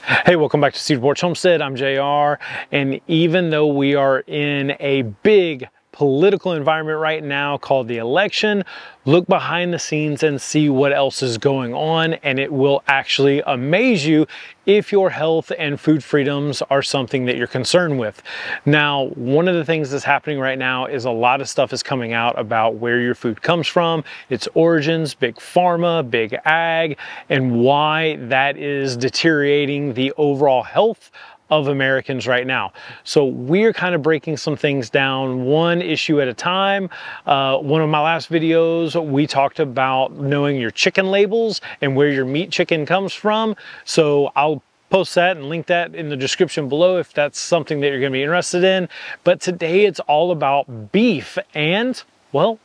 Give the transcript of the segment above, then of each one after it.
Hey, welcome back to Cedar Porch Homestead. I'm JR, and even though we are in a big political environment right now called the election, look behind the scenes and see what else is going on, and it will actually amaze you if your health and food freedoms are something that you're concerned with. Now, one of the things that's happening right now is a lot of stuff is coming out about where your food comes from, its origins, big pharma, big ag, and why that is deteriorating the overall health of Americans right now. So we're kind of breaking some things down one issue at a time. One of my last videos, we talked about knowing your chicken labels and where your meat chicken comes from. So I'll post that and link that in the description below if that's something that you're going to be interested in. But today it's all about beef and, well,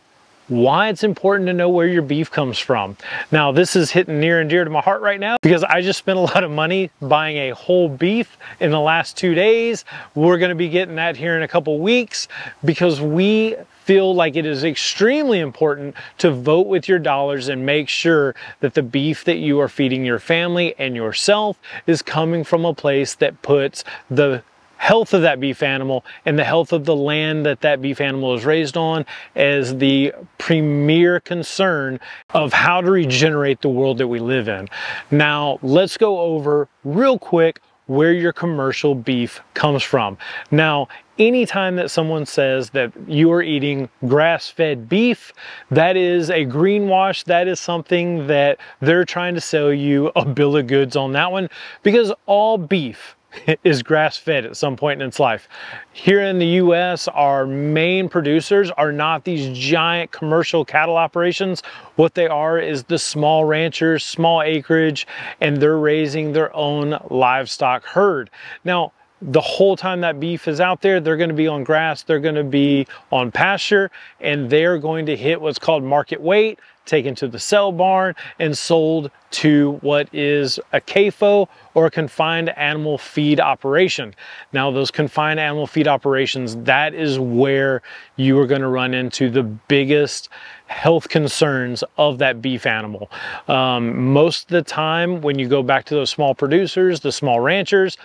why it's important to know where your beef comes from. Now, this is hitting near and dear to my heart right now because I just spent a lot of money buying a whole beef in the last 2 days. We're going to be getting that here in a couple weeks because we feel like it is extremely important to vote with your dollars and make sure that the beef that you are feeding your family and yourself is coming from a place that puts the health of that beef animal and the health of the land that that beef animal is raised on as the premier concern of how to regenerate the world that we live in. Now, let's go over real quick where your commercial beef comes from. Now, anytime that someone says that you are eating grass-fed beef, that is a greenwash. That is something that they're trying to sell you a bill of goods on that one, because all beef is grass-fed at some point in its life. Here in the US, our main producers are not these giant commercial cattle operations. What they are is the small ranchers, small acreage, and they're raising their own livestock herd. Now, the whole time that beef is out there, they're going to be on grass, they're going to be on pasture, and they're going to hit what's called market weight, taken to the sale barn and sold to what is a CAFO, or a confined animal feed operation. Now, those confined animal feed operations, that is where you are going to run into the biggest health concerns of that beef animal. Most of the time, when you go back to those small producers, the small ranchers,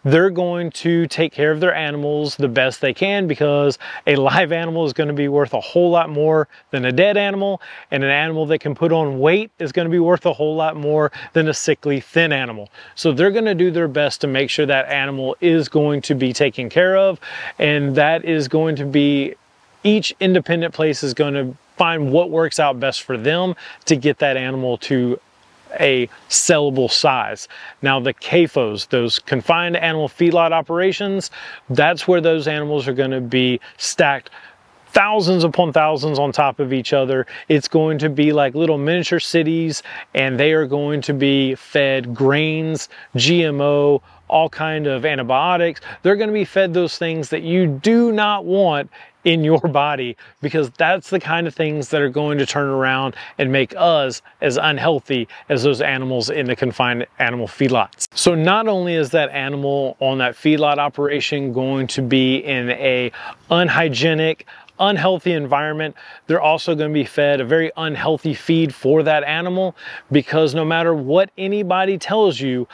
they're going to take care of their animals the best they can, because a live animal is going to be worth a whole lot more than a dead animal, and an animal that can put on weight is going to be worth a whole lot more than a sickly, thin animal. So they're going to do their best to make sure that animal is going to be taken care of, and that is going to be, each independent place is going to find what works out best for them to get that animal to a sellable size. Now, the CAFOs, those confined animal feedlot operations, that's where those animals are going to be stacked thousands upon thousands on top of each other. It's going to be like little miniature cities, and they are going to be fed grains, GMO, all kind of antibiotics. They're going to be fed those things that you do not want in your body, because that's the kind of things that are going to turn around and make us as unhealthy as those animals in the confined animal feedlots. So not only is that animal on that feedlot operation going to be in a unhygienic, unhealthy environment, they're also going to be fed a very unhealthy feed for that animal, because no matter what anybody tells you,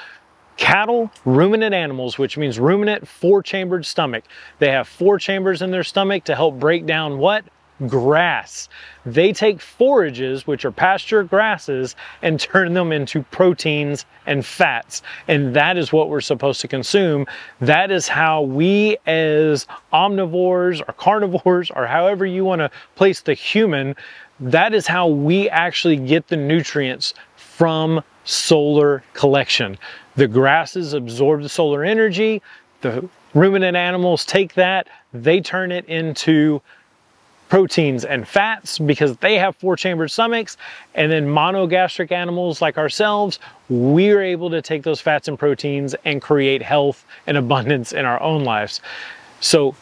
cattle, ruminant animals, which means ruminant, four-chambered stomach. They have 4 chambers in their stomach to help break down what? Grass. They take forages, which are pasture grasses, and turn them into proteins and fats. And that is what we're supposed to consume. That is how we as omnivores or carnivores, or however you want to place the human, that is how we actually get the nutrients from solar collection. The grasses absorb the solar energy, the ruminant animals take that, they turn it into proteins and fats because they have 4-chambered stomachs, and then monogastric animals like ourselves, we're able to take those fats and proteins and create health and abundance in our own lives. So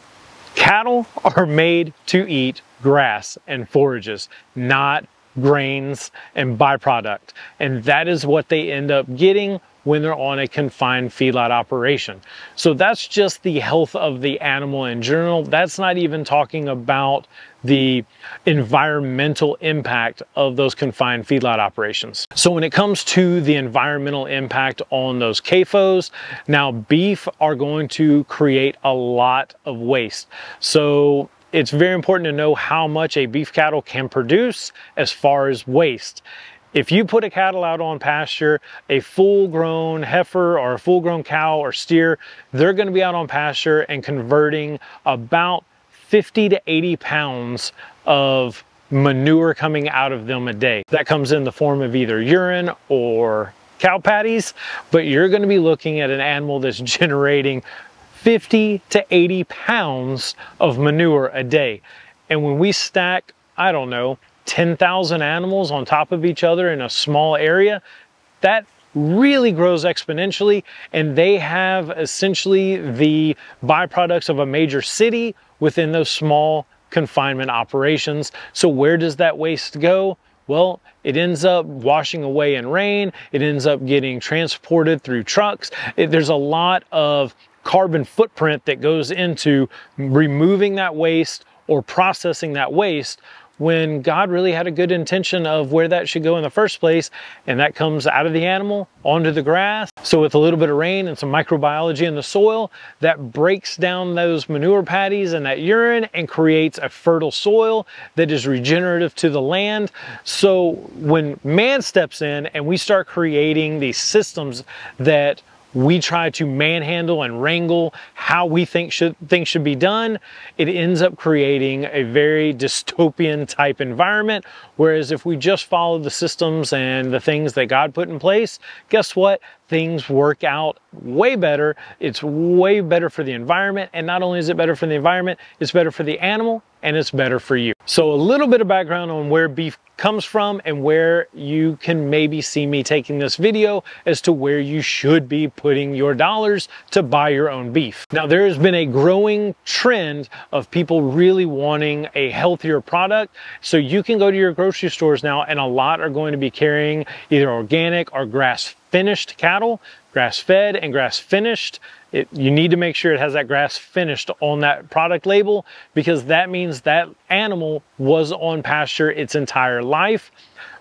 cattle are made to eat grass and forages, not grains and byproduct, and that is what they end up getting when they're on a confined feedlot operation. So that's just the health of the animal in general. That's not even talking about the environmental impact of those confined feedlot operations. So when it comes to the environmental impact on those CAFOs, now beef are going to create a lot of waste. So it's very important to know how much a beef cattle can produce as far as waste. If you put a cattle out on pasture, a full-grown heifer or a full-grown cow or steer, they're going to be out on pasture and converting about 50 to 80 pounds of manure coming out of them a day. That comes in the form of either urine or cow patties, but you're going to be looking at an animal that's generating 50 to 80 pounds of manure a day. And when we stack, I don't know, 10,000 animals on top of each other in a small area, that really grows exponentially, and they have essentially the byproducts of a major city within those small confinement operations. So where does that waste go? Well, it ends up washing away in rain. It ends up getting transported through trucks. There's a lot of carbon footprint that goes into removing that waste or processing that waste, when God really had a good intention of where that should go in the first place, and that comes out of the animal onto the grass. So with a little bit of rain and some microbiology in the soil, that breaks down those manure patties and that urine and creates a fertile soil that is regenerative to the land. So when man steps in and we start creating these systems that we try to manhandle and wrangle how we think things should be done, it ends up creating a very dystopian type environment. Whereas if we just follow the systems and the things that God put in place, guess what? Things work out way better. It's way better for the environment. And not only is it better for the environment, it's better for the animal and it's better for you. So a little bit of background on where beef comes from and where you can maybe see me taking this video as to where you should be putting your dollars to buy your own beef. Now, there has been a growing trend of people really wanting a healthier product. So you can go to your grocery stores now, and a lot are going to be carrying either organic or grass finished cattle, grass fed and grass finished. You need to make sure it has that grass finished on that product label, because that means that animal was on pasture its entire life.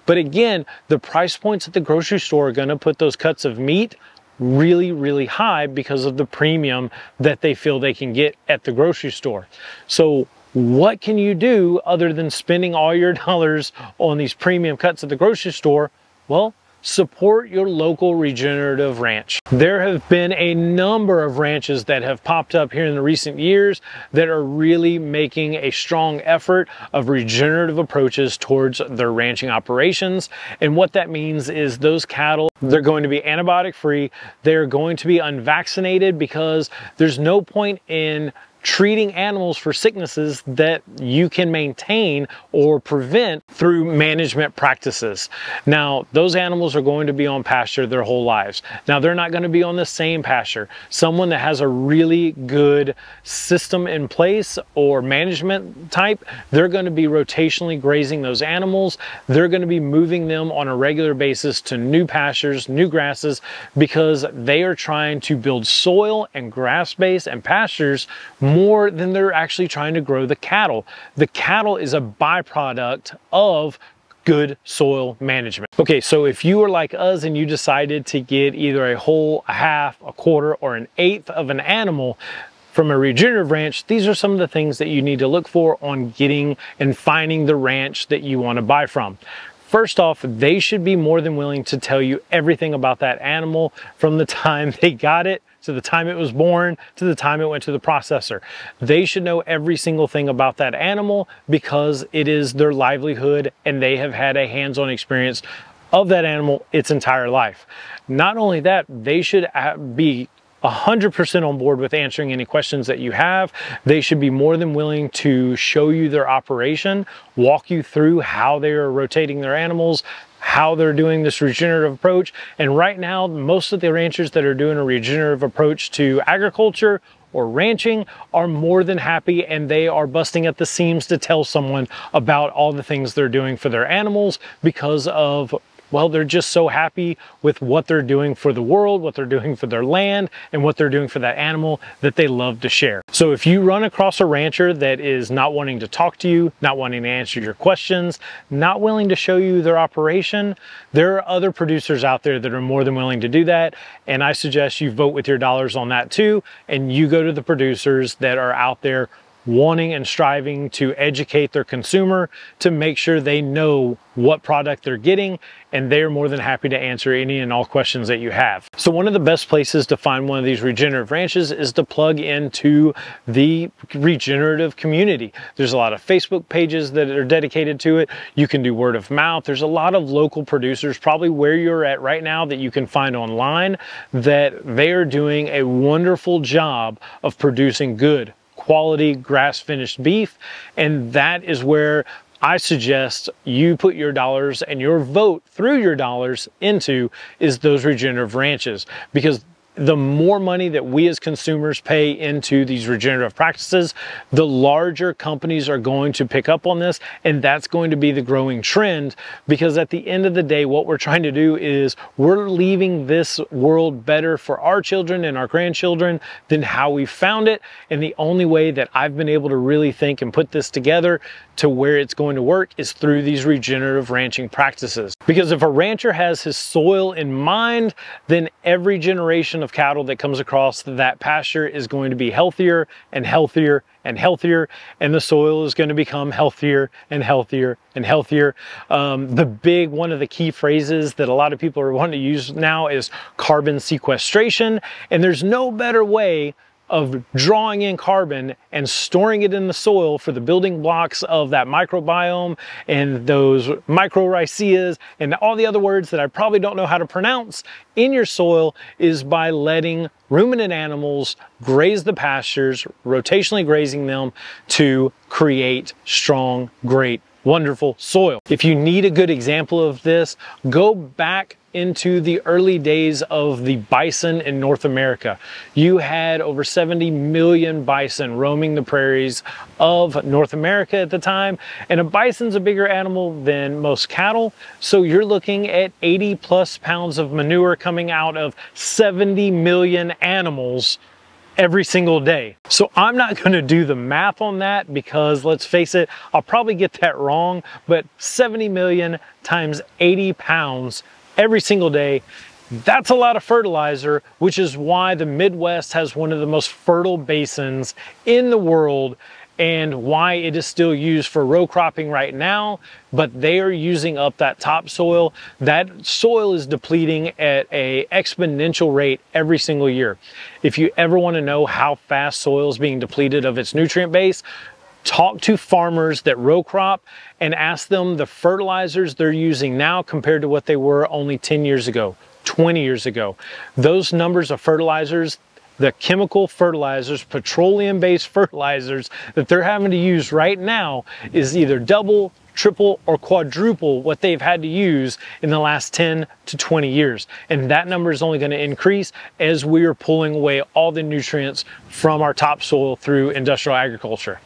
But again, the price points at the grocery store are going to put those cuts of meat really, really high because of the premium that they feel they can get at the grocery store. So what can you do other than spending all your dollars on these premium cuts at the grocery store? Well, support your local regenerative ranch. There have been a number of ranches that have popped up here in the recent years that are really making a strong effort of regenerative approaches towards their ranching operations. And what that means is those cattle, they're going to be antibiotic free. They're going to be unvaccinated, because there's no point in treating animals for sicknesses that you can maintain or prevent through management practices. Now, those animals are going to be on pasture their whole lives. Now, they're not going to be on the same pasture. Someone that has a really good system in place or management type, they're going to be rotationally grazing those animals. They're going to be moving them on a regular basis to new pastures, new grasses, because they are trying to build soil and grass base and pastures more than they're actually trying to grow the cattle. The cattle is a byproduct of good soil management. Okay, so if you are like us and you decided to get either a whole, a half, a quarter, or an eighth of an animal from a regenerative ranch, these are some of the things that you need to look for on getting and finding the ranch that you want to buy from. First off, they should be more than willing to tell you everything about that animal from the time they got it to the time it was born, to the time it went to the processor. They should know every single thing about that animal, because it is their livelihood and they have had a hands-on experience of that animal its entire life. Not only that, they should be 100% on board with answering any questions that you have. They should be more than willing to show you their operation, walk you through how they are rotating their animals, how they're doing this regenerative approach. And right now, most of the ranchers that are doing a regenerative approach to agriculture or ranching are more than happy, and they are busting at the seams to tell someone about all the things they're doing for their animals, because of Well, they're just so happy with what they're doing for the world, what they're doing for their land, and what they're doing for that animal that they love to share. So if you run across a rancher that is not wanting to talk to you, not wanting to answer your questions, not willing to show you their operation, there are other producers out there that are more than willing to do that. And I suggest you vote with your dollars on that too, and you go to the producers that are out there wanting and striving to educate their consumer to make sure they know what product they're getting, and they're more than happy to answer any and all questions that you have. So one of the best places to find one of these regenerative ranches is to plug into the regenerative community. There's a lot of Facebook pages that are dedicated to it. You can do word of mouth. There's a lot of local producers, probably where you're at right now, that you can find online, that they are doing a wonderful job of producing good quality grass-finished beef, and that is where I suggest you put your dollars and your vote through your dollars into is those regenerative ranches, because the more money that we as consumers pay into these regenerative practices, the larger companies are going to pick up on this, and that's going to be the growing trend, because at the end of the day, what we're trying to do is we're leaving this world better for our children and our grandchildren than how we found it. And the only way that I've been able to really think and put this together to where it's going to work is through these regenerative ranching practices. Because if a rancher has his soil in mind, then every generation of cattle that comes across that pasture is going to be healthier and healthier and healthier, and the soil is going to become healthier and healthier and healthier. One of the key phrases that a lot of people are wanting to use now is carbon sequestration, and there's no better way of drawing in carbon and storing it in the soil for the building blocks of that microbiome and those mycorrhizae and all the other words that I probably don't know how to pronounce in your soil, is by letting ruminant animals graze the pastures, rotationally grazing them to create strong, great, wonderful soil. If you need a good example of this, go back into the early days of the bison in North America. You had over 70 million bison roaming the prairies of North America at the time, and a bison's a bigger animal than most cattle, so you're looking at 80 plus pounds of manure coming out of 70 million animals every single day. So I'm not going to do the math on that, because let's face it, I'll probably get that wrong, but 70 million times 80 pounds every single day, that's a lot of fertilizer, which is why the Midwest has one of the most fertile basins in the world, and why it is still used for row cropping right now, but they are using up that topsoil. That soil is depleting at an exponential rate every single year. If you ever want to know how fast soil is being depleted of its nutrient base, talk to farmers that row crop and ask them the fertilizers they're using now compared to what they were only 10 years ago, 20 years ago. Those numbers of fertilizers, the chemical fertilizers, petroleum-based fertilizers that they're having to use right now, is either double, triple, or quadruple what they've had to use in the last 10 to 20 years. And that number is only going to increase as we are pulling away all the nutrients from our topsoil through industrial agriculture.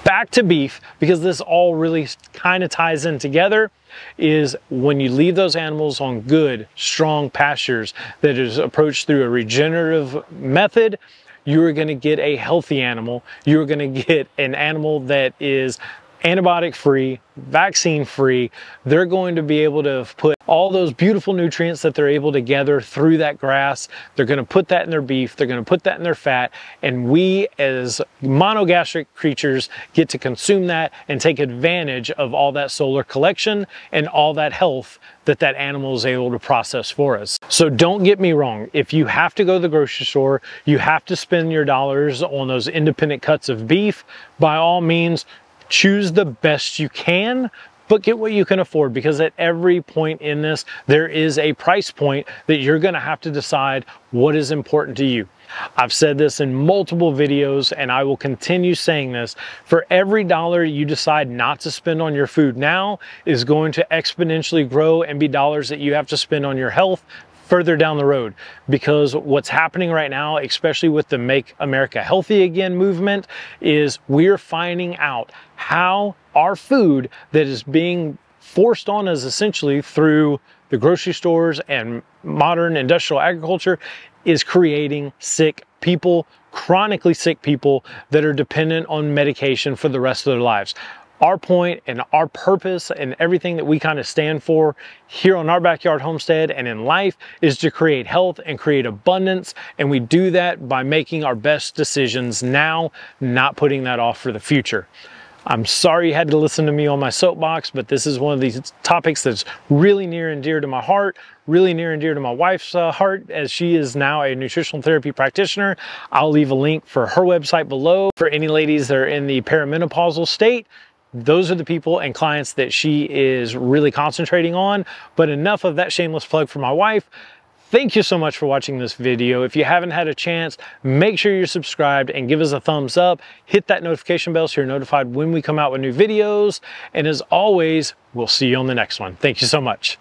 Back to beef, because this all really kind of ties in together, is when you leave those animals on good, strong pastures that is approached through a regenerative method, you are going to get a healthy animal. You're going to get an animal that is antibiotic free, vaccine free. They're going to be able to put all those beautiful nutrients that they're able to gather through that grass. They're going to put that in their beef. They're going to put that in their fat. And we as monogastric creatures get to consume that and take advantage of all that solar collection and all that health that that animal is able to process for us. So don't get me wrong. If you have to go to the grocery store, you have to spend your dollars on those independent cuts of beef, by all means, choose the best you can, but get what you can afford, because at every point in this, there is a price point that you're going to have to decide what is important to you. I've said this in multiple videos, and I will continue saying this. For every dollar you decide not to spend on your food now is going to exponentially grow and be dollars that you have to spend on your health further down the road. Because what's happening right now, especially with the Make America Healthy Again movement, is we're finding out how our food that is being forced on us essentially through the grocery stores and modern industrial agriculture is creating sick people, chronically sick people that are dependent on medication for the rest of their lives. Our point and our purpose and everything that we kind of stand for here on our backyard homestead and in life is to create health and create abundance. And we do that by making our best decisions now, not putting that off for the future. I'm sorry you had to listen to me on my soapbox, but this is one of these topics that's really near and dear to my heart, really near and dear to my wife's heart, as she is now a nutritional therapy practitioner. I'll leave a link for her website below. For any ladies that are in the perimenopausal state, those are the people and clients that she is really concentrating on. But enough of that shameless plug for my wife. Thank you so much for watching this video. If you haven't had a chance, make sure you're subscribed and give us a thumbs up. Hit that notification bell so you're notified when we come out with new videos. And as always, we'll see you on the next one. Thank you so much.